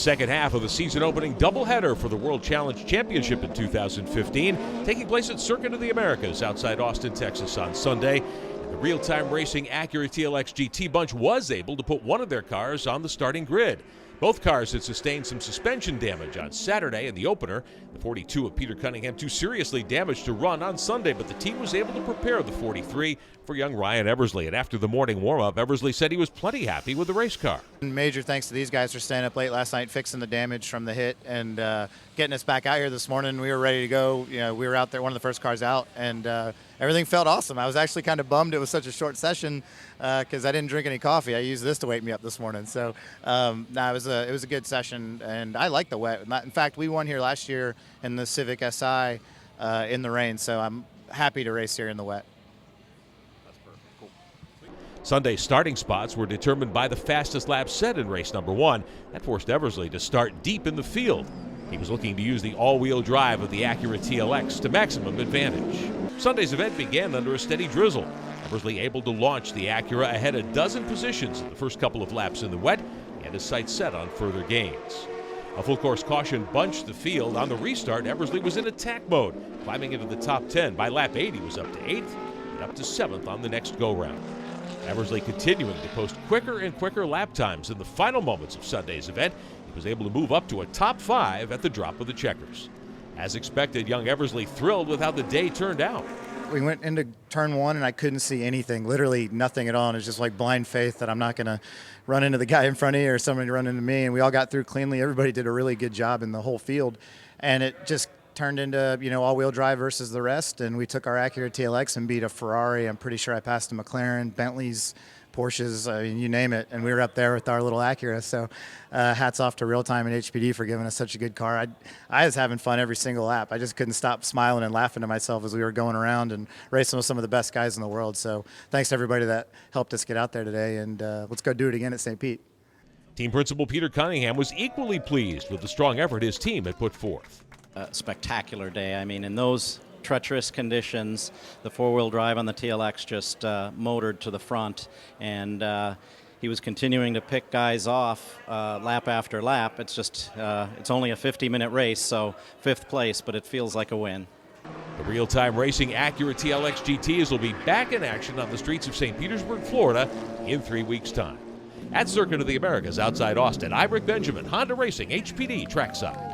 second half of the season-opening doubleheader for the World Challenge Championship in 2015, taking place at Circuit of the Americas outside Austin, Texas on Sunday. And the RealTime Racing Acura TLX-GT bunch was able to put one of their cars on the starting grid. Both cars had sustained some suspension damage on Saturday in the opener. The 42 of Peter Cunningham too seriously damaged to run on Sunday, but the team was able to prepare the 43 for young Ryan Eversley. And after the morning warm-up, Eversley said he was plenty happy with the race car. Major thanks to these guys for staying up late last night, fixing the damage from the hit, and getting us back out here this morning. We were ready to go. You know, we were out there, one of the first cars out, and everything felt awesome. I was actually kind of bummed it was such a short session because I didn't drink any coffee. I used this to wake me up this morning. So it was a good session, and I like the wet. In fact, we won here last year in the Civic SI in the rain, so I'm happy to race here in the wet. Sunday's starting spots were determined by the fastest lap set in race number 1. That forced Eversley to start deep in the field. He was looking to use the all-wheel drive of the Acura TLX to maximum advantage. Sunday's event began under a steady drizzle. Eversley able to launch the Acura ahead a dozen positions in the first couple of laps in the wet. He had his sights set on further gains. A full-course caution bunched the field. On the restart, Eversley was in attack mode, climbing into the top 10. By lap 8, he was up to 8th and up to 7th on the next go-round. Eversley continuing to post quicker and quicker lap times in the final moments of Sunday's event. He was able to move up to a top 5 at the drop of the checkers. As expected, young Eversley thrilled with how the day turned out. We went into turn 1 and I couldn't see anything, literally nothing at all. And it's just like blind faith that I'm not going to run into the guy in front of you or somebody run into me. And we all got through cleanly. Everybody did a really good job in the whole field. And it just turned into, all-wheel drive versus the rest, and we took our Acura TLX and beat a Ferrari. I'm pretty sure I passed a McLaren, Bentleys, Porsches, you name it, and we were up there with our little Acura. So hats off to RealTime and HPD for giving us such a good car. I was having fun every single lap. I just couldn't stop smiling and laughing to myself as we were going around and racing with some of the best guys in the world. So thanks to everybody that helped us get out there today, and let's go do it again at St. Pete. Team principal Peter Cunningham was equally pleased with the strong effort his team had put forth. A spectacular day. I mean, in those treacherous conditions, the four-wheel drive on the TLX just motored to the front, and he was continuing to pick guys off lap after lap. It's just, it's only a 50-minute race, so 5th place, but it feels like a win. The RealTime Racing Acura TLX-GTs will be back in action on the streets of St. Petersburg, Florida in 3 weeks' time. At Circuit of the Americas outside Austin, I'm Rick Benjamin, Honda Racing HPD Trackside.